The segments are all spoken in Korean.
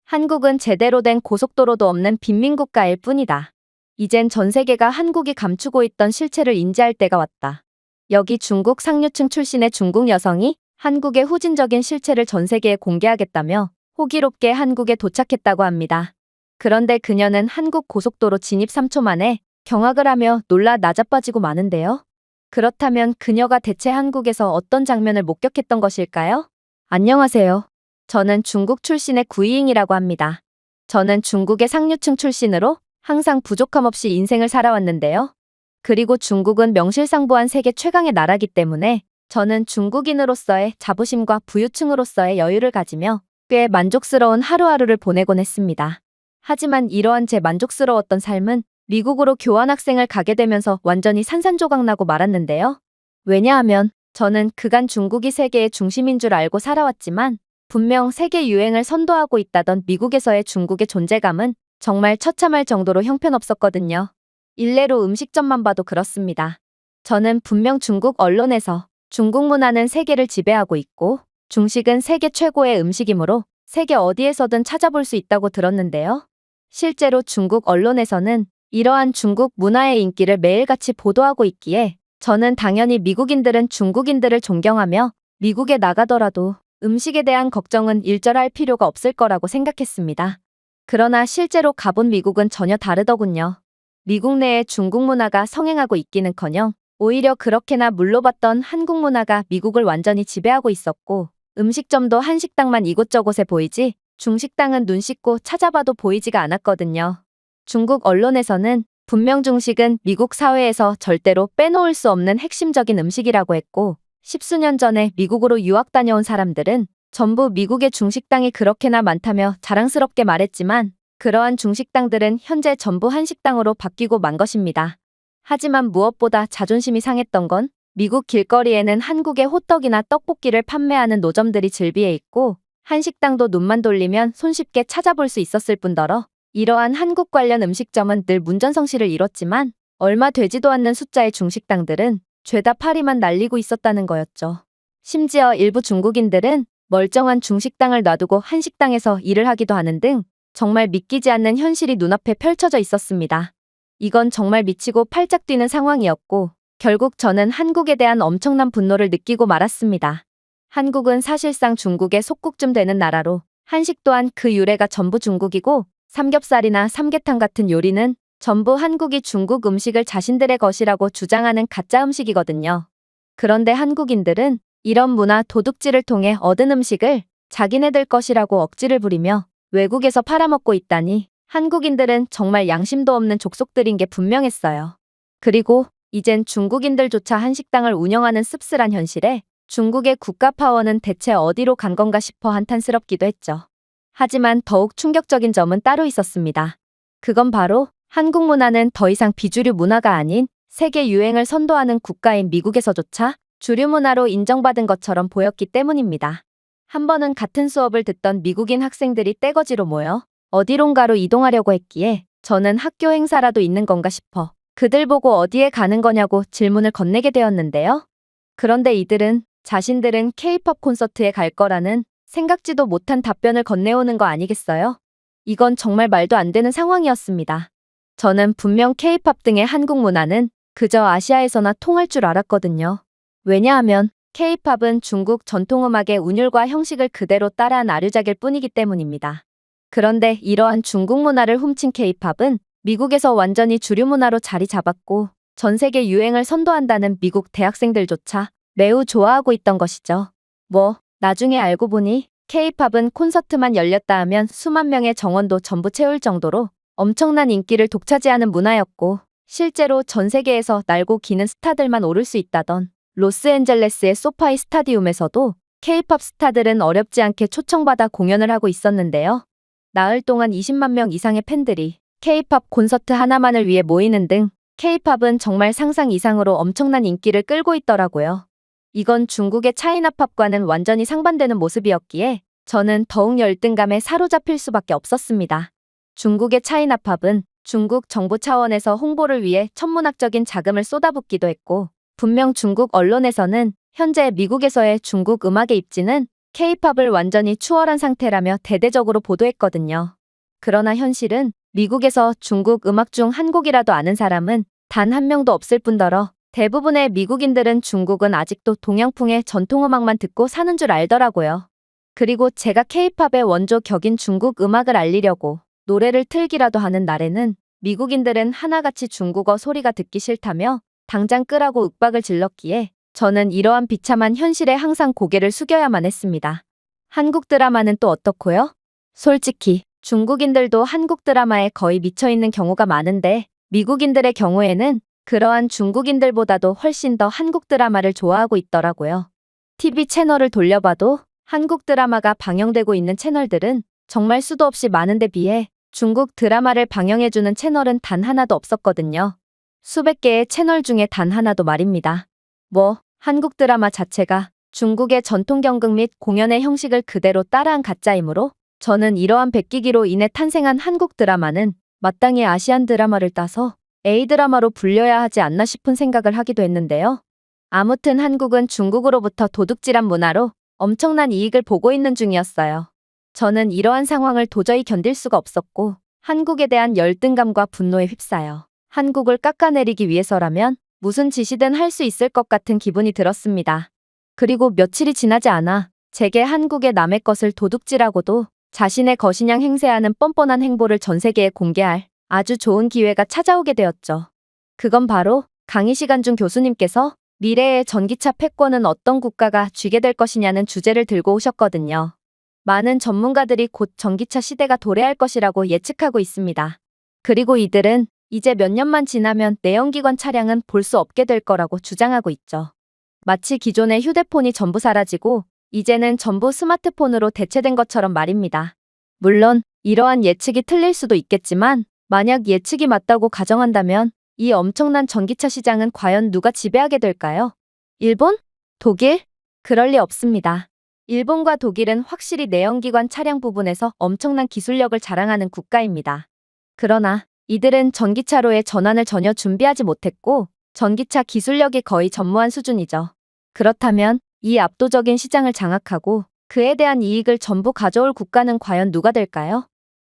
한국은 제대로 된 고속도로도 없는 빈민국가일 뿐이다. 이젠 전 세계가 한국이 감추고 있던 실체를 인지할 때가 왔다. 여기 중국 상류층 출신의 중국 여성이 한국의 후진적인 실체를 전 세계에 공개하겠다며 호기롭게 한국에 도착했다고 합니다. 그런데 그녀는 한국 고속도로 진입 3초 만에 경악을 하며 놀라 나자빠지고 마는데요. 그렇다면 그녀가 대체 한국에서 어떤 장면을 목격했던 것일까요? 안녕하세요. 저는 중국 출신의 구이잉이라고 합니다. 저는 중국의 상류층 출신으로 항상 부족함 없이 인생을 살아왔는데요. 그리고 중국은 명실상부한 세계 최강의 나라기 때문에 저는 중국인으로서의 자부심과 부유층으로서의 여유를 가지며 꽤 만족스러운 하루하루를 보내곤 했습니다. 하지만 이러한 제 만족스러웠던 삶은 미국으로 교환학생을 가게 되면서 완전히 산산조각나고 말았는데요. 왜냐하면 저는 그간 중국이 세계의 중심인 줄 알고 살아왔지만 분명 세계 유행을 선도하고 있다던 미국에서의 중국의 존재감은 정말 처참할 정도로 형편없었거든요. 일례로 음식점만 봐도 그렇습니다. 저는 분명 중국 언론에서 중국 문화는 세계를 지배하고 있고 중식은 세계 최고의 음식이므로 세계 어디에서든 찾아볼 수 있다고 들었는데요. 실제로 중국 언론에서는 이러한 중국 문화의 인기를 매일같이 보도하고 있기에 저는 당연히 미국인들은 중국인들을 존경하며 미국에 나가더라도 음식에 대한 걱정은 일절할 필요가 없을 거라고 생각했습니다. 그러나 실제로 가본 미국은 전혀 다르더군요. 미국 내에 중국 문화가 성행하고 있기는커녕 오히려 그렇게나 물러봤던 한국 문화가 미국을 완전히 지배하고 있었고 음식점도 한식당만 이곳저곳에 보이지 중식당은 눈 씻고 찾아봐도 보이지가 않았거든요. 중국 언론에서는 분명 중식은 미국 사회에서 절대로 빼놓을 수 없는 핵심적인 음식이라고 했고 십수년 전에 미국으로 유학 다녀온 사람들은 전부 미국의 중식당이 그렇게나 많다며 자랑스럽게 말했지만 그러한 중식당들은 현재 전부 한식당으로 바뀌고 만 것입니다. 하지만 무엇보다 자존심이 상했던 건 미국 길거리에는 한국의 호떡이나 떡볶이를 판매하는 노점들이 즐비해 있고 한식당도 눈만 돌리면 손쉽게 찾아볼 수 있었을 뿐더러 이러한 한국 관련 음식점은 늘 문전성시를 이뤘지만 얼마 되지도 않는 숫자의 중식당들은 죄다 파리만 날리고 있었다는 거였죠. 심지어 일부 중국인들은 멀쩡한 중식당을 놔두고 한식당에서 일을 하기도 하는 등 정말 믿기지 않는 현실이 눈앞에 펼쳐져 있었습니다. 이건 정말 미치고 팔짝 뛰는 상황이었고 결국 저는 한국에 대한 엄청난 분노를 느끼고 말았습니다. 한국은 사실상 중국의 속국쯤 되는 나라로 한식 또한 그 유래가 전부 중국이고 삼겹살이나 삼계탕 같은 요리는 전부 한국이 중국 음식을 자신들의 것이라고 주장하는 가짜 음식이거든요. 그런데 한국인들은 이런 문화 도둑질을 통해 얻은 음식을 자기네들 것이라고 억지를 부리며 외국에서 팔아먹고 있다니 한국인들은 정말 양심도 없는 족속들인 게 분명했어요. 그리고 이젠 중국인들조차 한식당을 운영하는 씁쓸한 현실에 중국의 국가 파워는 대체 어디로 간 건가 싶어 한탄스럽기도 했죠. 하지만 더욱 충격적인 점은 따로 있었습니다. 그건 바로 한국 문화는 더 이상 비주류 문화가 아닌 세계 유행을 선도하는 국가인 미국에서조차 주류 문화로 인정받은 것처럼 보였기 때문입니다. 한 번은 같은 수업을 듣던 미국인 학생들이 떼거지로 모여 어디론가로 이동하려고 했기에 저는 학교 행사라도 있는 건가 싶어 그들 보고 어디에 가는 거냐고 질문을 건네게 되었는데요. 그런데 이들은 자신들은 K-팝 콘서트에 갈 거라는 생각지도 못한 답변을 건네오는 거 아니겠어요? 이건 정말 말도 안 되는 상황이었습니다. 저는 분명 K-팝 등의 한국 문화는 그저 아시아에서나 통할 줄 알았거든요. 왜냐하면 K-팝은 중국 전통음악의 운율과 형식을 그대로 따라한 아류작일 뿐이기 때문입니다. 그런데 이러한 중국 문화를 훔친 K-팝은 미국에서 완전히 주류 문화로 자리 잡았고 전 세계 유행을 선도한다는 미국 대학생들조차 매우 좋아하고 있던 것이죠. 나중에 알고 보니 K-팝은 콘서트만 열렸다 하면 수만 명의 정원도 전부 채울 정도로 엄청난 인기를 독차지하는 문화였고 실제로 전 세계에서 날고 기는 스타들만 오를 수 있다던 로스앤젤레스의 소파이 스타디움에서도 K-팝 스타들은 어렵지 않게 초청받아 공연을 하고 있었는데요. 나흘 동안 20만 명 이상의 팬들이 K-팝 콘서트 하나만을 위해 모이는 등 K-팝은 정말 상상 이상으로 엄청난 인기를 끌고 있더라고요. 이건 중국의 차이나팝과는 완전히 상반되는 모습이었기에 저는 더욱 열등감에 사로잡힐 수밖에 없었습니다. 중국의 차이나팝은 중국 정부 차원에서 홍보를 위해 천문학적인 자금을 쏟아붓기도 했고 분명 중국 언론에서는 현재 미국에서의 중국 음악의 입지는 K-팝을 완전히 추월한 상태라며 대대적으로 보도했거든요. 그러나 현실은 미국에서 중국 음악 중 한 곡이라도 아는 사람은 단 한 명도 없을 뿐더러 대부분의 미국인들은 중국은 아직도 동양풍의 전통음악만 듣고 사는 줄 알더라고요. 그리고 제가 K-팝의 원조 격인 중국 음악을 알리려고 노래를 틀기라도 하는 날에는 미국인들은 하나같이 중국어 소리가 듣기 싫다며 당장 끄라고 윽박을 질렀기에 저는 이러한 비참한 현실에 항상 고개를 숙여야만 했습니다. 한국 드라마는 또 어떻고요? 솔직히 중국인들도 한국 드라마에 거의 미쳐있는 경우가 많은데 미국인들의 경우에는 그러한 중국인들보다도 훨씬 더 한국 드라마를 좋아하고 있더라고요. TV 채널을 돌려봐도 한국 드라마가 방영되고 있는 채널들은 정말 수도 없이 많은데 비해 중국 드라마를 방영해주는 채널은 단 하나도 없었거든요. 수백 개의 채널 중에 단 하나도 말입니다. 한국 드라마 자체가 중국의 전통 경극 및 공연의 형식을 그대로 따라한 가짜이므로 저는 이러한 베끼기로 인해 탄생한 한국 드라마는 마땅히 아시안 드라마를 따서 A드라마로 불려야 하지 않나 싶은 생각을 하기도 했는데요. 아무튼 한국은 중국으로부터 도둑질한 문화로 엄청난 이익을 보고 있는 중이었어요. 저는 이러한 상황을 도저히 견딜 수가 없었고 한국에 대한 열등감과 분노에 휩싸여 한국을 깎아내리기 위해서라면 무슨 짓이든 할 수 있을 것 같은 기분이 들었습니다. 그리고 며칠이 지나지 않아 제게 한국의 남의 것을 도둑질하고도 자신의 것이냥 행세하는 뻔뻔한 행보를 전 세계에 공개할 아주 좋은 기회가 찾아오게 되었죠. 그건 바로 강희시간중 교수님께서 미래의 전기차 패권은 어떤 국가가 쥐게 될 것이냐는 주제를 들고 오셨거든요. 많은 전문가들이 곧 전기차 시대가 도래할 것이라고 예측하고 있습니다. 그리고 이들은 이제 몇 년만 지나면 내연기관 차량은 볼 수 없게 될 거라고 주장하고 있죠. 마치 기존의 휴대폰이 전부 사라지고 이제는 전부 스마트폰으로 대체된 것처럼 말입니다. 물론 이러한 예측이 틀릴 수도 있겠지만 만약 예측이 맞다고 가정한다면 이 엄청난 전기차 시장은 과연 누가 지배하게 될까요? 일본? 독일? 그럴 리 없습니다. 일본과 독일은 확실히 내연기관 차량 부분에서 엄청난 기술력을 자랑하는 국가입니다. 그러나 이들은 전기차로의 전환을 전혀 준비하지 못했고 전기차 기술력이 거의 전무한 수준이죠. 그렇다면 이 압도적인 시장을 장악하고 그에 대한 이익을 전부 가져올 국가는 과연 누가 될까요?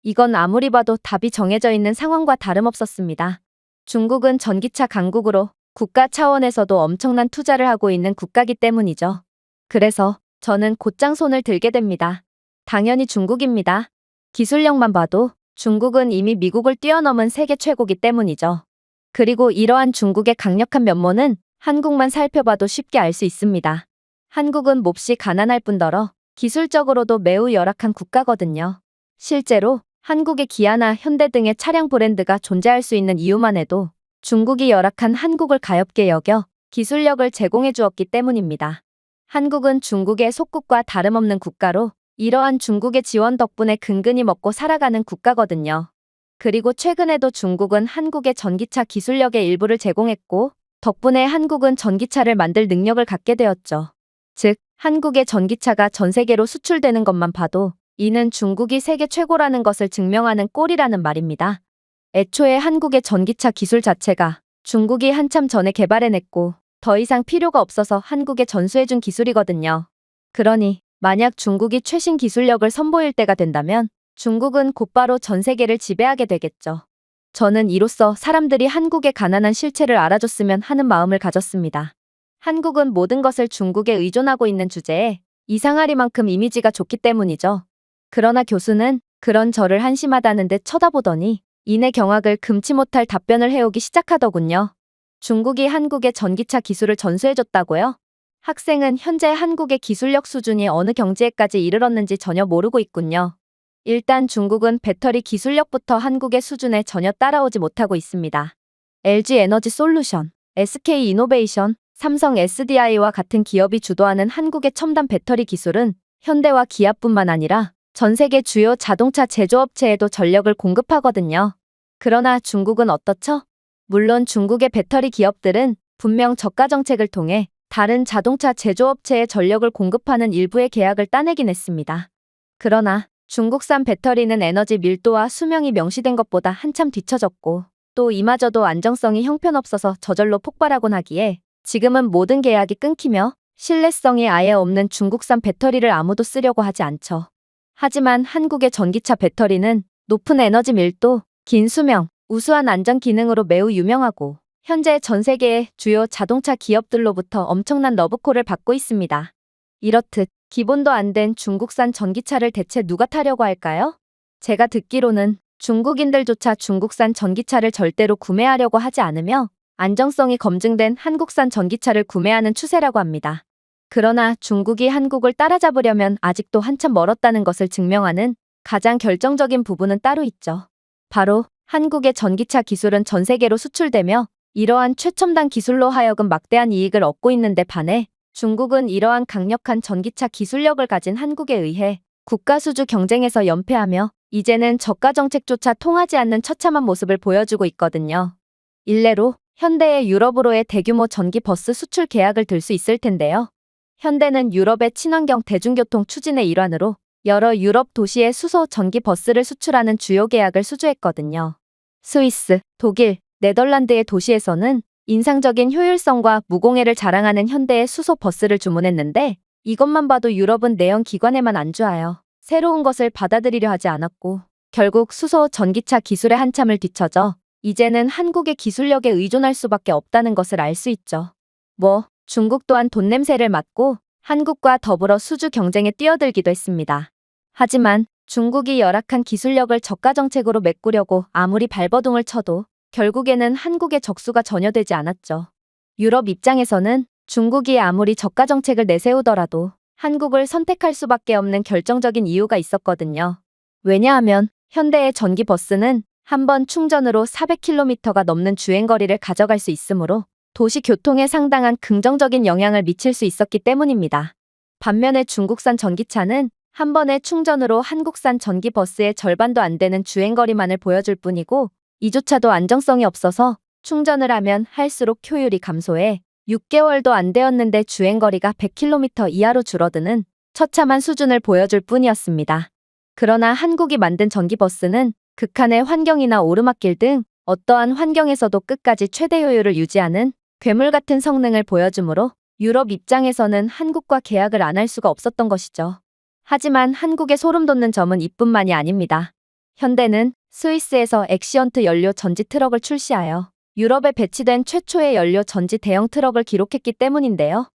이건 아무리 봐도 답이 정해져 있는 상황과 다름없었습니다. 중국은 전기차 강국으로 국가 차원에서도 엄청난 투자를 하고 있는 국가이기 때문이죠. 그래서 저는 곧장 손을 들게 됩니다. 당연히 중국입니다. 기술력만 봐도 중국은 이미 미국을 뛰어넘은 세계 최고기 때문이죠. 그리고 이러한 중국의 강력한 면모는 한국만 살펴봐도 쉽게 알 수 있습니다. 한국은 몹시 가난할 뿐더러 기술적으로도 매우 열악한 국가거든요. 실제로 한국의 기아나 현대 등의 차량 브랜드가 존재할 수 있는 이유만 해도 중국이 열악한 한국을 가엾게 여겨 기술력을 제공해 주었기 때문입니다. 한국은 중국의 속국과 다름없는 국가로 이러한 중국의 지원 덕분에 근근히 먹고 살아가는 국가거든요. 그리고 최근에도 중국은 한국의 전기차 기술력의 일부를 제공했고 덕분에 한국은 전기차를 만들 능력을 갖게 되었죠. 즉, 한국의 전기차가 전 세계로 수출되는 것만 봐도 이는 중국이 세계 최고라는 것을 증명하는 꼴이라는 말입니다. 애초에 한국의 전기차 기술 자체가 중국이 한참 전에 개발해냈고 더 이상 필요가 없어서 한국에 전수해준 기술이거든요. 그러니 만약 중국이 최신 기술력을 선보일 때가 된다면 중국은 곧바로 전 세계를 지배하게 되겠죠. 저는 이로써 사람들이 한국의 가난한 실체를 알아줬으면 하는 마음을 가졌습니다. 한국은 모든 것을 중국에 의존하고 있는 주제에 이상하리만큼 이미지가 좋기 때문이죠. 그러나 교수는 그런 저를 한심하다는 듯 쳐다보더니 이내 경악을 금치 못할 답변을 해오기 시작하더군요. 중국이 한국의 전기차 기술을 전수해줬다고요? 학생은 현재 한국의 기술력 수준이 어느 경지에까지 이르렀는지 전혀 모르고 있군요. 일단 중국은 배터리 기술력부터 한국의 수준에 전혀 따라오지 못하고 있습니다. LG 에너지 솔루션, SK 이노베이션, 삼성 SDI와 같은 기업이 주도하는 한국의 첨단 배터리 기술은 현대와 기아뿐만 아니라 전 세계 주요 자동차 제조업체에도 전력을 공급하거든요. 그러나 중국은 어떻죠? 물론 중국의 배터리 기업들은 분명 저가 정책을 통해 다른 자동차 제조업체에 전력을 공급하는 일부의 계약을 따내긴 했습니다. 그러나 중국산 배터리는 에너지 밀도와 수명이 명시된 것보다 한참 뒤처졌고 또 이마저도 안정성이 형편없어서 저절로 폭발하곤 하기에 지금은 모든 계약이 끊기며 신뢰성이 아예 없는 중국산 배터리를 아무도 쓰려고 하지 않죠. 하지만 한국의 전기차 배터리는 높은 에너지 밀도, 긴 수명, 우수한 안전 기능으로 매우 유명하고 현재 전 세계의 주요 자동차 기업들로부터 엄청난 러브콜을 받고 있습니다. 이렇듯 기본도 안 된 중국산 전기차를 대체 누가 타려고 할까요? 제가 듣기로는 중국인들조차 중국산 전기차를 절대로 구매하려고 하지 않으며 안정성이 검증된 한국산 전기차를 구매하는 추세라고 합니다. 그러나 중국이 한국을 따라잡으려면 아직도 한참 멀었다는 것을 증명하는 가장 결정적인 부분은 따로 있죠. 바로 한국의 전기차 기술은 전 세계로 수출되며 이러한 최첨단 기술로 하여금 막대한 이익을 얻고 있는데 반해 중국은 이러한 강력한 전기차 기술력을 가진 한국에 의해 국가 수주 경쟁에서 연패하며 이제는 저가 정책조차 통하지 않는 처참한 모습을 보여주고 있거든요. 일례로 현대의 유럽으로의 대규모 전기 버스 수출 계약을 들 수 있을 텐데요. 현대는 유럽의 친환경 대중교통 추진의 일환으로 여러 유럽 도시에 수소 전기 버스를 수출하는 주요 계약을 수주했거든요. 스위스, 독일, 네덜란드의 도시에서는 인상적인 효율성과 무공해를 자랑하는 현대의 수소 버스를 주문했는데 이것만 봐도 유럽은 내연 기관에만 안주하여 새로운 것을 받아들이려 하지 않았고 결국 수소 전기차 기술의 한참을 뒤처져 이제는 한국의 기술력에 의존할 수밖에 없다는 것을 알 수 있죠. 중국 또한 돈 냄새를 맡고 한국과 더불어 수주 경쟁에 뛰어들기도 했습니다. 하지만 중국이 열악한 기술력을 저가 정책으로 메꾸려고 아무리 발버둥을 쳐도 결국에는 한국의 적수가 전혀 되지 않았죠. 유럽 입장에서는 중국이 아무리 저가 정책을 내세우더라도 한국을 선택할 수밖에 없는 결정적인 이유가 있었거든요. 왜냐하면 현대의 전기 버스는 한 번 충전으로 400km가 넘는 주행거리를 가져갈 수 있으므로 도시 교통에 상당한 긍정적인 영향을 미칠 수 있었기 때문입니다. 반면에 중국산 전기차는 한 번의 충전으로 한국산 전기 버스의 절반도 안 되는 주행거리만을 보여줄 뿐이고 이조차도 안정성이 없어서 충전을 하면 할수록 효율이 감소해 6개월도 안 되었는데 주행거리가 100km 이하로 줄어드는 처참한 수준을 보여줄 뿐이었습니다. 그러나 한국이 만든 전기버스는 극한의 환경이나 오르막길 등 어떠한 환경에서도 끝까지 최대 효율을 유지하는 괴물 같은 성능을 보여주므로 유럽 입장에서는 한국과 계약을 안 할 수가 없었던 것이죠. 하지만 한국의 소름 돋는 점은 이뿐만이 아닙니다. 현대는 스위스에서 엑시언트 연료 전지 트럭을 출시하여 유럽에 배치된 최초의 연료 전지 대형 트럭을 기록했기 때문인데요.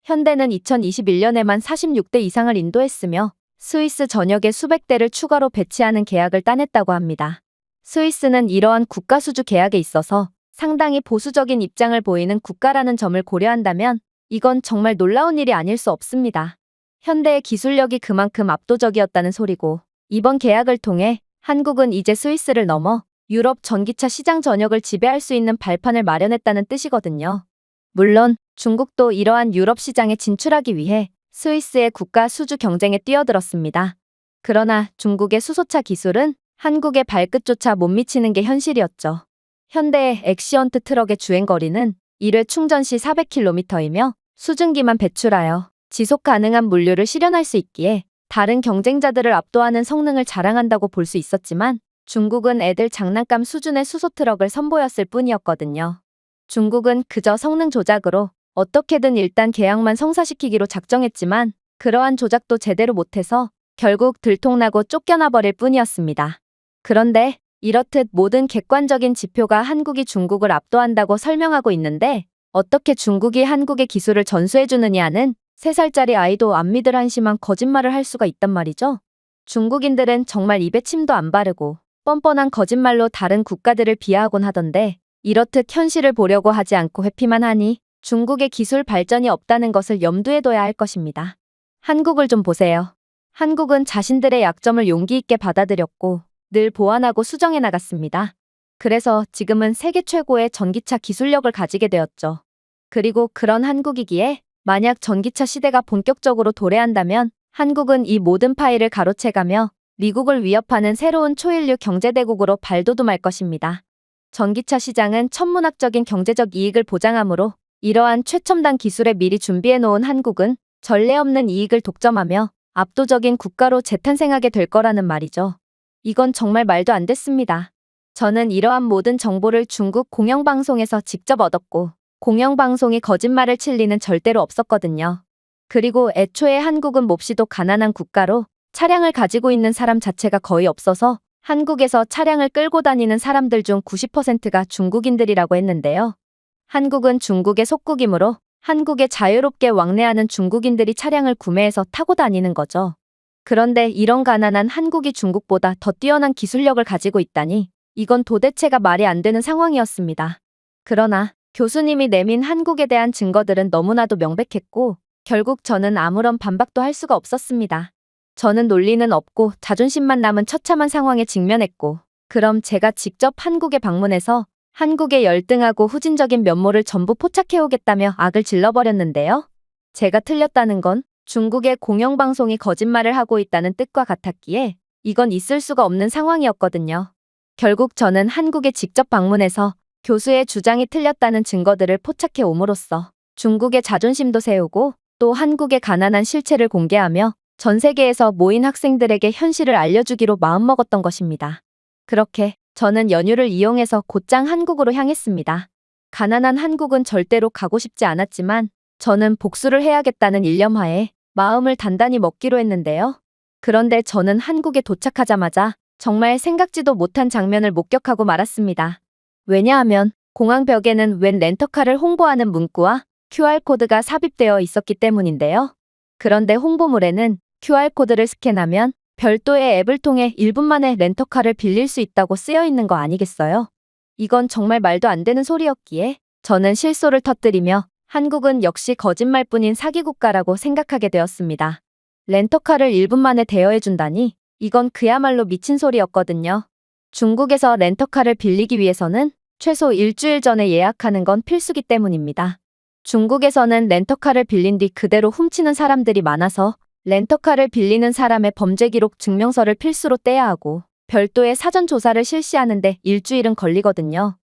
현대는 2021년에만 46대 이상을 인도했으며 스위스 전역에 수백 대를 추가로 배치하는 계약을 따냈다고 합니다. 스위스는 이러한 국가 수주 계약에 있어서 상당히 보수적인 입장을 보이는 국가라는 점을 고려한다면 이건 정말 놀라운 일이 아닐 수 없습니다. 현대의 기술력이 그만큼 압도적이었다는 소리고 이번 계약을 통해 한국은 이제 스위스를 넘어 유럽 전기차 시장 전역을 지배할 수 있는 발판을 마련했다는 뜻이거든요. 물론 중국도 이러한 유럽 시장에 진출하기 위해 스위스의 국가 수주 경쟁에 뛰어들었습니다. 그러나 중국의 수소차 기술은 한국의 발끝조차 못 미치는 게 현실이었죠. 현대의 엑시언트 트럭의 주행거리는 1회 충전 시 400km이며 수증기만 배출하여 지속 가능한 물류를 실현할 수 있기에 다른 경쟁자들을 압도하는 성능을 자랑한다고 볼 수 있었지만 중국은 애들 장난감 수준의 수소 트럭을 선보였을 뿐이었거든요. 중국은 그저 성능 조작으로 어떻게든 일단 계약만 성사시키기로 작정했지만 그러한 조작도 제대로 못해서 결국 들통나고 쫓겨나버릴 뿐이었습니다. 그런데 이렇듯 모든 객관적인 지표가 한국이 중국을 압도한다고 설명하고 있는데 어떻게 중국이 한국의 기술을 전수해주느냐는 3살짜리 아이도 안 믿을 한심한 거짓말을 할 수가 있단 말이죠. 중국인들은 정말 입에 침도 안 바르고 뻔뻔한 거짓말로 다른 국가들을 비하하곤 하던데 이렇듯 현실을 보려고 하지 않고 회피만 하니 중국의 기술 발전이 없다는 것을 염두에 둬야 할 것입니다. 한국을 좀 보세요. 한국은 자신들의 약점을 용기 있게 받아들였고 늘 보완하고 수정해 나갔습니다. 그래서 지금은 세계 최고의 전기차 기술력을 가지게 되었죠. 그리고 그런 한국이기에 만약 전기차 시대가 본격적으로 도래한다면 한국은 이 모든 파일을 가로채가며 미국을 위협하는 새로운 초일류 경제대국으로 발돋움할 것입니다. 전기차 시장은 천문학적인 경제적 이익을 보장하므로 이러한 최첨단 기술에 미리 준비해 놓은 한국은 전례 없는 이익을 독점하며 압도적인 국가로 재탄생하게 될 거라는 말이죠. 이건 정말 말도 안 됐습니다. 저는 이러한 모든 정보를 중국 공영방송에서 직접 얻었고 공영방송이 거짓말을 칠 리는 절대로 없었거든요. 그리고 애초에 한국은 몹시도 가난한 국가로 차량을 가지고 있는 사람 자체가 거의 없어서 한국에서 차량을 끌고 다니는 사람들 중 90%가 중국인들이라고 했는데요. 한국은 중국의 속국이므로 한국에 자유롭게 왕래하는 중국인들이 차량을 구매해서 타고 다니는 거죠. 그런데 이런 가난한 한국이 중국보다 더 뛰어난 기술력을 가지고 있다니 이건 도대체가 말이 안 되는 상황이었습니다. 그러나 교수님이 내민 한국에 대한 증거들은 너무나도 명백했고 결국 저는 아무런 반박도 할 수가 없었습니다. 저는 논리는 없고 자존심만 남은 처참한 상황에 직면했고 그럼 제가 직접 한국에 방문해서 한국의 열등하고 후진적인 면모를 전부 포착해오겠다며 악을 질러버렸는데요. 제가 틀렸다는 건 중국의 공영방송이 거짓말을 하고 있다는 뜻과 같았기에 이건 있을 수가 없는 상황이었거든요. 결국 저는 한국에 직접 방문해서 교수의 주장이 틀렸다는 증거들을 포착해 옴으로써 중국의 자존심도 세우고 또 한국의 가난한 실체를 공개하며 전 세계에서 모인 학생들에게 현실을 알려주기로 마음먹었던 것입니다. 그렇게 저는 연휴를 이용해서 곧장 한국으로 향했습니다. 가난한 한국은 절대로 가고 싶지 않았지만 저는 복수를 해야겠다는 일념하에 마음을 단단히 먹기로 했는데요. 그런데 저는 한국에 도착하자마자 정말 생각지도 못한 장면을 목격하고 말았습니다. 왜냐하면 공항벽에는 웬 렌터카를 홍보하는 문구와 QR코드가 삽입되어 있었기 때문인데요. 그런데 홍보물에는 QR코드를 스캔하면 별도의 앱을 통해 1분 만에 렌터카를 빌릴 수 있다고 쓰여 있는 거 아니겠어요? 이건 정말 말도 안 되는 소리였기에 저는 실소를 터뜨리며 한국은 역시 거짓말뿐인 사기 국가라고 생각하게 되었습니다. 렌터카를 1분 만에 대여해준다니 이건 그야말로 미친 소리였거든요. 중국에서 렌터카를 빌리기 위해서는 최소 일주일 전에 예약하는 건 필수기 때문입니다. 중국에서는 렌터카를 빌린 뒤 그대로 훔치는 사람들이 많아서 렌터카를 빌리는 사람의 범죄 기록 증명서를 필수로 떼야 하고 별도의 사전 조사를 실시하는데 일주일은 걸리거든요.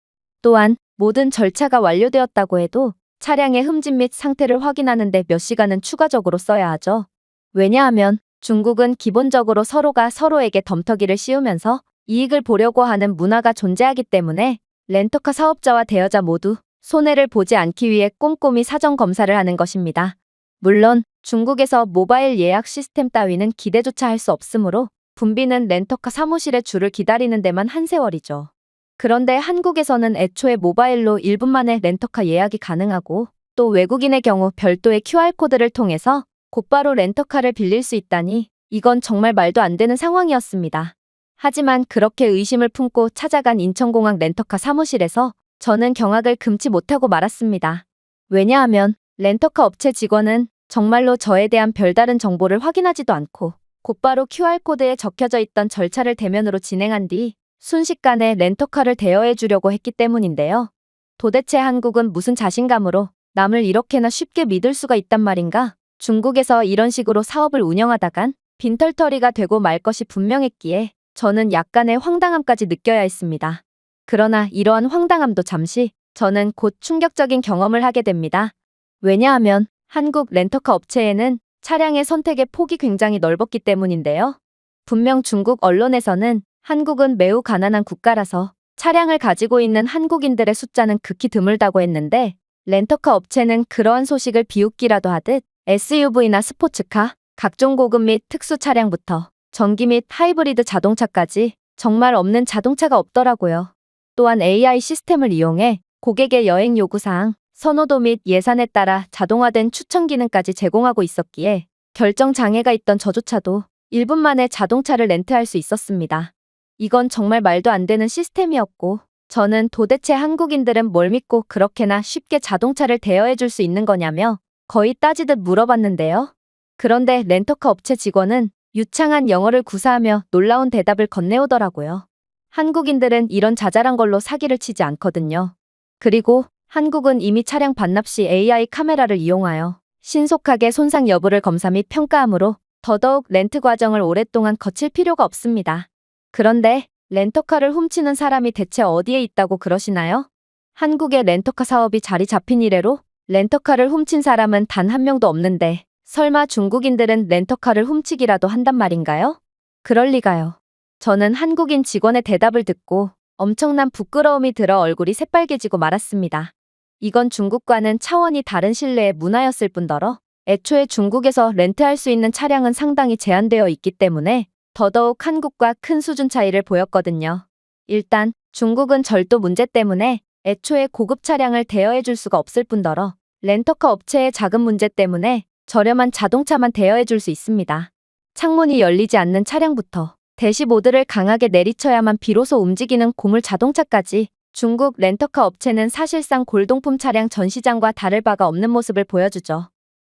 또한 모든 절차가 완료되었다고 해도 차량의 흠집 및 상태를 확인하는데 몇 시간은 추가적으로 써야 하죠. 왜냐하면 중국은 기본적으로 서로가 서로에게 덤터기를 씌우면서 이익을 보려고 하는 문화가 존재하기 때문에 렌터카 사업자와 대여자 모두 손해를 보지 않기 위해 꼼꼼히 사전 검사를 하는 것입니다. 물론 중국에서 모바일 예약 시스템 따위는 기대조차 할 수 없으므로 붐비는 렌터카 사무실에 줄을 기다리는 데만 한 세월이죠. 그런데 한국에서는 애초에 모바일로 1분 만에 렌터카 예약이 가능하고 또 외국인의 경우 별도의 QR코드를 통해서 곧바로 렌터카를 빌릴 수 있다니 이건 정말 말도 안 되는 상황이었습니다. 하지만 그렇게 의심을 품고 찾아간 인천공항 렌터카 사무실에서 저는 경악을 금치 못하고 말았습니다. 왜냐하면 렌터카 업체 직원은 정말로 저에 대한 별다른 정보를 확인하지도 않고 곧바로 QR코드에 적혀져 있던 절차를 대면으로 진행한 뒤 순식간에 렌터카를 대여해 주려고 했기 때문인데요. 도대체 한국은 무슨 자신감으로 남을 이렇게나 쉽게 믿을 수가 있단 말인가? 중국에서 이런 식으로 사업을 운영하다간 빈털터리가 되고 말 것이 분명했기에 저는 약간의 황당함까지 느껴야 했습니다. 그러나 이러한 황당함도 잠시 저는 곧 충격적인 경험을 하게 됩니다. 왜냐하면 한국 렌터카 업체에는 차량의 선택의 폭이 굉장히 넓었기 때문인데요. 분명 중국 언론에서는 한국은 매우 가난한 국가라서 차량을 가지고 있는 한국인들의 숫자는 극히 드물다고 했는데 렌터카 업체는 그러한 소식을 비웃기라도 하듯 SUV나 스포츠카, 각종 고급 및 특수 차량부터 전기 및 하이브리드 자동차까지 정말 없는 자동차가 없더라고요. 또한 AI 시스템을 이용해 고객의 여행 요구사항, 선호도 및 예산에 따라 자동화된 추천 기능까지 제공하고 있었기에 결정 장애가 있던 저조차도 1분 만에 자동차를 렌트할 수 있었습니다. 이건 정말 말도 안 되는 시스템이었고 저는 도대체 한국인들은 뭘 믿고 그렇게나 쉽게 자동차를 대여해 줄 수 있는 거냐며 거의 따지듯 물어봤는데요. 그런데 렌터카 업체 직원은 유창한 영어를 구사하며 놀라운 대답을 건네오더라고요. 한국인들은 이런 자잘한 걸로 사기를 치지 않거든요. 그리고 한국은 이미 차량 반납 시 AI 카메라를 이용하여 신속하게 손상 여부를 검사 및 평가하므로 더더욱 렌트 과정을 오랫동안 거칠 필요가 없습니다. 그런데 렌터카를 훔치는 사람이 대체 어디에 있다고 그러시나요? 한국의 렌터카 사업이 자리 잡힌 이래로 렌터카를 훔친 사람은 단 한 명도 없는데 설마 중국인들은 렌터카를 훔치기라도 한단 말인가요? 그럴 리가요. 저는 한국인 직원의 대답을 듣고 엄청난 부끄러움이 들어 얼굴이 새빨개지고 말았습니다. 이건 중국과는 차원이 다른 신뢰의 문화였을 뿐더러 애초에 중국에서 렌트할 수 있는 차량은 상당히 제한되어 있기 때문에 더더욱 한국과 큰 수준 차이를 보였거든요. 일단 중국은 절도 문제 때문에 애초에 고급 차량을 대여해 줄 수가 없을 뿐더러 렌터카 업체의 자금 문제 때문에 저렴한 자동차만 대여해 줄 수 있습니다. 창문이 열리지 않는 차량부터 대시보드를 강하게 내리쳐야만 비로소 움직이는 고물 자동차까지 중국 렌터카 업체는 사실상 골동품 차량 전시장과 다를 바가 없는 모습을 보여주죠.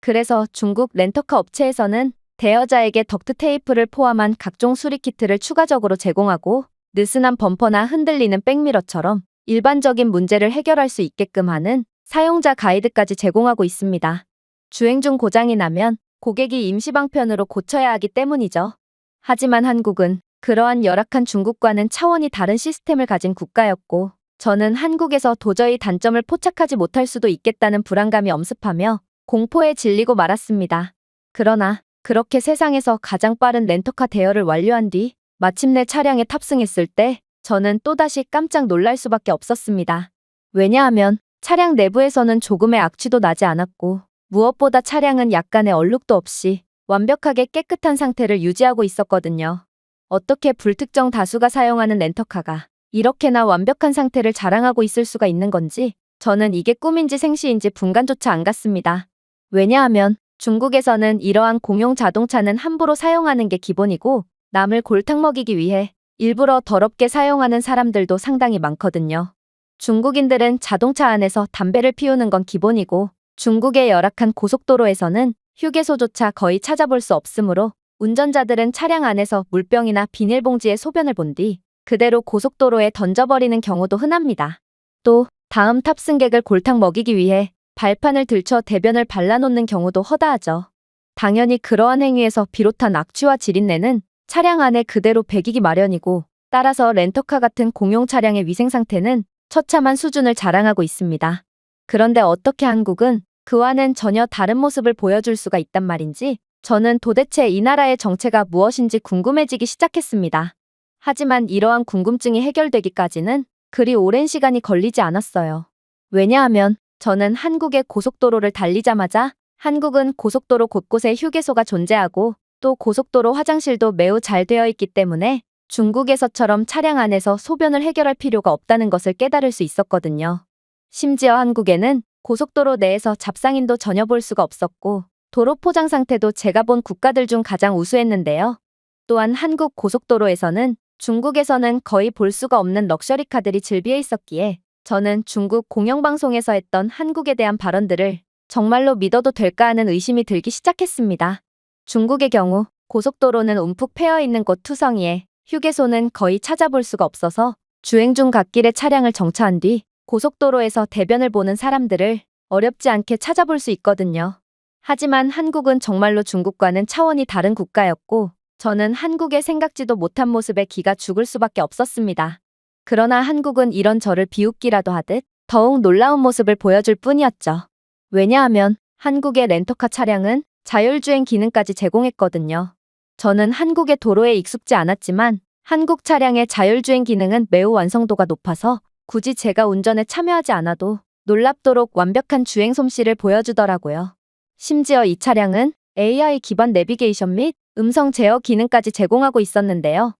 그래서 중국 렌터카 업체에서는 대여자에게 덕트 테이프를 포함한 각종 수리 키트를 추가적으로 제공하고 느슨한 범퍼나 흔들리는 백미러처럼 일반적인 문제를 해결할 수 있게끔 하는 사용자 가이드까지 제공하고 있습니다. 주행 중 고장이 나면 고객이 임시방편으로 고쳐야 하기 때문이죠. 하지만 한국은 그러한 열악한 중국과는 차원이 다른 시스템을 가진 국가였고 저는 한국에서 도저히 단점을 포착하지 못할 수도 있겠다는 불안감이 엄습하며 공포에 질리고 말았습니다. 그러나 그렇게 세상에서 가장 빠른 렌터카 대여를 완료한 뒤 마침내 차량에 탑승했을 때 저는 또다시 깜짝 놀랄 수밖에 없었습니다. 왜냐하면 차량 내부에서는 조금의 악취도 나지 않았고 무엇보다 차량은 약간의 얼룩도 없이 완벽하게 깨끗한 상태를 유지하고 있었거든요. 어떻게 불특정 다수가 사용하는 렌터카가 이렇게나 완벽한 상태를 자랑하고 있을 수가 있는 건지 저는 이게 꿈인지 생시인지 분간조차 안 갔습니다. 왜냐하면 중국에서는 이러한 공용 자동차는 함부로 사용하는 게 기본이고 남을 골탕 먹이기 위해 일부러 더럽게 사용하는 사람들도 상당히 많거든요. 중국인들은 자동차 안에서 담배를 피우는 건 기본이고 중국의 열악한 고속도로에서는 휴게소조차 거의 찾아볼 수 없으므로 운전자들은 차량 안에서 물병이나 비닐봉지에 소변을 본 뒤 그대로 고속도로에 던져버리는 경우도 흔합니다. 또 다음 탑승객을 골탕 먹이기 위해 발판을 들쳐 대변을 발라놓는 경우도 허다하죠. 당연히 그러한 행위에서 비롯한 악취와 지린내는 차량 안에 그대로 배기기 마련이고 따라서 렌터카 같은 공용 차량의 위생 상태는 처참한 수준을 자랑하고 있습니다. 그런데 어떻게 한국은 그와는 전혀 다른 모습을 보여줄 수가 있단 말인지 저는 도대체 이 나라의 정체가 무엇인지 궁금해지기 시작했습니다. 하지만 이러한 궁금증이 해결되기까지는 그리 오랜 시간이 걸리지 않았어요. 왜냐하면 저는 한국의 고속도로를 달리자마자 한국은 고속도로 곳곳에 휴게소가 존재하고 또 고속도로 화장실도 매우 잘 되어 있기 때문에 중국에서처럼 차량 안에서 소변을 해결할 필요가 없다는 것을 깨달을 수 있었거든요. 심지어 한국에는 고속도로 내에서 잡상인도 전혀 볼 수가 없었고 도로 포장 상태도 제가 본 국가들 중 가장 우수했는데요. 또한 한국 고속도로에서는 중국에서는 거의 볼 수가 없는 럭셔리카들이 즐비해 있었기에 저는 중국 공영방송에서 했던 한국에 대한 발언들을 정말로 믿어도 될까 하는 의심이 들기 시작했습니다. 중국의 경우 고속도로는 움푹 패여 있는 곳 투성이에 휴게소는 거의 찾아볼 수가 없어서 주행 중 갓길에 차량을 정차한 뒤 고속도로에서 대변을 보는 사람들을 어렵지 않게 찾아볼 수 있거든요. 하지만 한국은 정말로 중국과는 차원이 다른 국가였고 저는 한국의 생각지도 못한 모습에 기가 죽을 수밖에 없었습니다. 그러나 한국은 이런 저를 비웃기라도 하듯 더욱 놀라운 모습을 보여줄 뿐이었죠. 왜냐하면 한국의 렌터카 차량은 자율주행 기능까지 제공했거든요. 저는 한국의 도로에 익숙지 않았지만 한국 차량의 자율주행 기능은 매우 완성도가 높아서 굳이 제가 운전에 참여하지 않아도 놀랍도록 완벽한 주행 솜씨를 보여주더라고요. 심지어 이 차량은 AI 기반 내비게이션 및 음성 제어 기능까지 제공하고 있었는데요.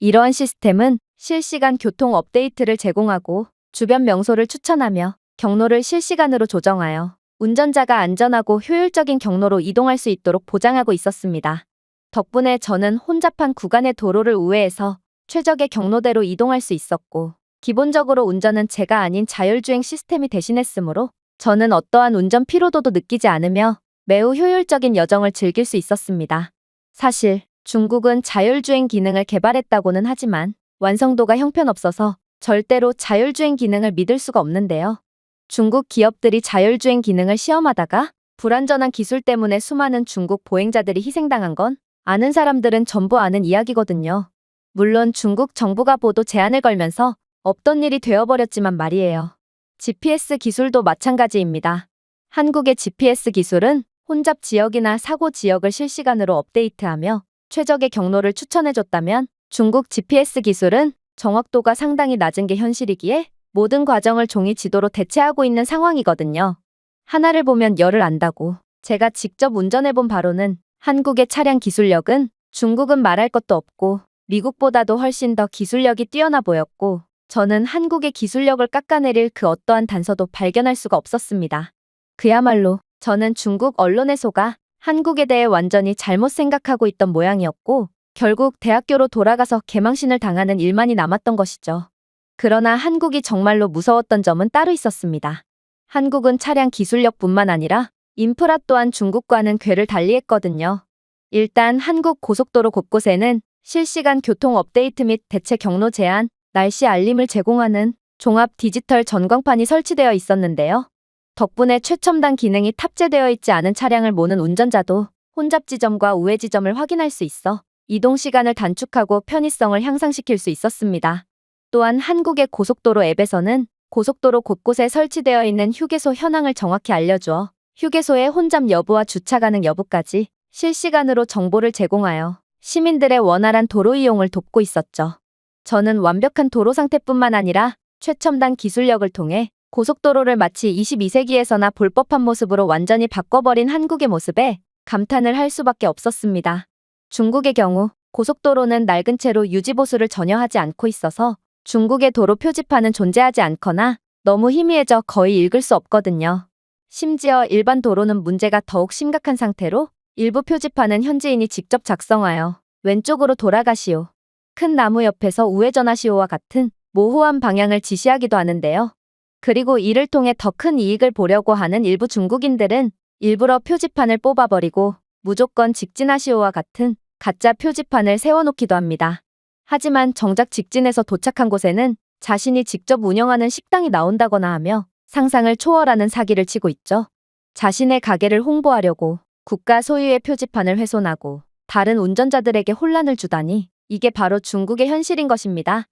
이러한 시스템은 실시간 교통 업데이트를 제공하고 주변 명소를 추천하며 경로를 실시간으로 조정하여 운전자가 안전하고 효율적인 경로로 이동할 수 있도록 보장하고 있었습니다. 덕분에 저는 혼잡한 구간의 도로를 우회해서 최적의 경로대로 이동할 수 있었고 기본적으로 운전은 제가 아닌 자율주행 시스템이 대신했으므로 저는 어떠한 운전 피로도도 느끼지 않으며 매우 효율적인 여정을 즐길 수 있었습니다. 사실 중국은 자율주행 기능을 개발했다고는 하지만 완성도가 형편없어서 절대로 자율주행 기능을 믿을 수가 없는데요. 중국 기업들이 자율주행 기능을 시험하다가 불완전한 기술 때문에 수많은 중국 보행자들이 희생당한 건 아는 사람들은 전부 아는 이야기거든요. 물론 중국 정부가 보도 제한을 걸면서 없던 일이 되어버렸지만 말이에요. GPS 기술도 마찬가지입니다. 한국의 GPS 기술은 혼잡 지역이나 사고 지역을 실시간으로 업데이트하며 최적의 경로를 추천해줬다면 중국 GPS 기술은 정확도가 상당히 낮은 게 현실이기에 모든 과정을 종이 지도로 대체하고 있는 상황이거든요. 하나를 보면 열을 안다고 제가 직접 운전해본 바로는 한국의 차량 기술력은 중국은 말할 것도 없고 미국보다도 훨씬 더 기술력이 뛰어나 보였고 저는 한국의 기술력을 깎아내릴 그 어떠한 단서도 발견할 수가 없었습니다. 그야말로 저는 중국 언론에 속아 한국에 대해 완전히 잘못 생각하고 있던 모양이었고 결국 대학교로 돌아가서 개망신을 당하는 일만이 남았던 것이죠. 그러나 한국이 정말로 무서웠던 점은 따로 있었습니다. 한국은 차량 기술력뿐만 아니라 인프라 또한 중국과는 궤를 달리했거든요. 일단 한국 고속도로 곳곳에는 실시간 교통 업데이트 및 대체 경로 제한, 날씨 알림을 제공하는 종합 디지털 전광판이 설치되어 있었는데요. 덕분에 최첨단 기능이 탑재되어 있지 않은 차량을 모는 운전자도 혼잡 지점과 우회 지점을 확인할 수 있어 이동 시간을 단축하고 편의성을 향상시킬 수 있었습니다. 또한 한국의 고속도로 앱에서는 고속도로 곳곳에 설치되어 있는 휴게소 현황을 정확히 알려주어 휴게소의 혼잡 여부와 주차 가능 여부까지 실시간으로 정보를 제공하여 시민들의 원활한 도로 이용을 돕고 있었죠. 저는 완벽한 도로 상태뿐만 아니라 최첨단 기술력을 통해 고속도로를 마치 22세기에서나 볼 법한 모습으로 완전히 바꿔버린 한국의 모습에 감탄을 할 수밖에 없었습니다. 중국의 경우 고속도로는 낡은 채로 유지보수를 전혀 하지 않고 있어서 중국의 도로 표지판은 존재하지 않거나 너무 희미해져 거의 읽을 수 없거든요. 심지어 일반 도로는 문제가 더욱 심각한 상태로 일부 표지판은 현지인이 직접 작성하여 왼쪽으로 돌아가시오, 큰 나무 옆에서 우회전하시오와 같은 모호한 방향을 지시하기도 하는데요. 그리고 이를 통해 더 큰 이익을 보려고 하는 일부 중국인들은 일부러 표지판을 뽑아버리고 무조건 직진하시오와 같은 가짜 표지판을 세워놓기도 합니다. 하지만 정작 직진해서 도착한 곳에는 자신이 직접 운영하는 식당이 나온다거나 하며 상상을 초월하는 사기를 치고 있죠. 자신의 가게를 홍보하려고 국가 소유의 표지판을 훼손하고 다른 운전자들에게 혼란을 주다니 이게 바로 중국의 현실인 것입니다.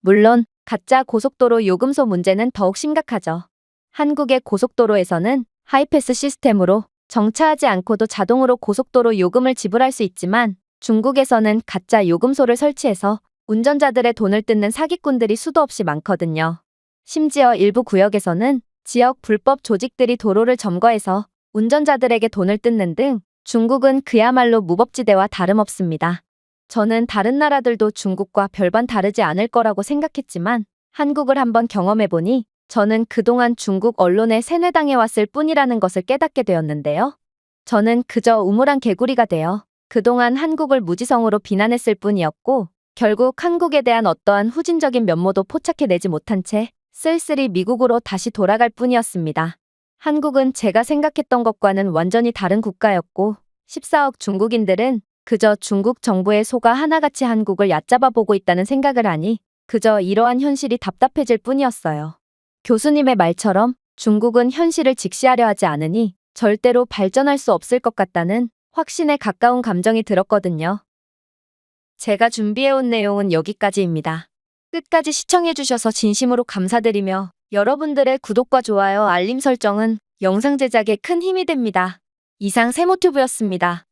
물론 가짜 고속도로 요금소 문제는 더욱 심각하죠. 한국의 고속도로에서는 하이패스 시스템으로 정차하지 않고도 자동으로 고속도로 요금을 지불할 수 있지만 중국에서는 가짜 요금소를 설치해서 운전자들의 돈을 뜯는 사기꾼들이 수도 없이 많거든요. 심지어 일부 구역에서는 지역 불법 조직들이 도로를 점거해서 운전자들에게 돈을 뜯는 등 중국은 그야말로 무법지대와 다름없습니다. 저는 다른 나라들도 중국과 별반 다르지 않을 거라고 생각했지만 한국을 한번 경험해보니 저는 그동안 중국 언론에 세뇌당해왔을 뿐이라는 것을 깨닫게 되었는데요. 저는 그저 우물안 개구리가 되어 그동안 한국을 무지성으로 비난했을 뿐이었고 결국 한국에 대한 어떠한 후진적인 면모도 포착해내지 못한 채 쓸쓸히 미국으로 다시 돌아갈 뿐이었습니다. 한국은 제가 생각했던 것과는 완전히 다른 국가였고 14억 중국인들은 그저 중국 정부의 소가 하나같이 한국을 얕잡아 보고 있다는 생각을 하니 그저 이러한 현실이 답답해질 뿐이었어요. 교수님의 말처럼 중국은 현실을 직시하려 하지 않으니 절대로 발전할 수 없을 것 같다는 확신에 가까운 감정이 들었거든요. 제가 준비해온 내용은 여기까지입니다. 끝까지 시청해주셔서 진심으로 감사드리며 여러분들의 구독과 좋아요, 알림 설정은 영상 제작에 큰 힘이 됩니다. 이상 세모튜브였습니다.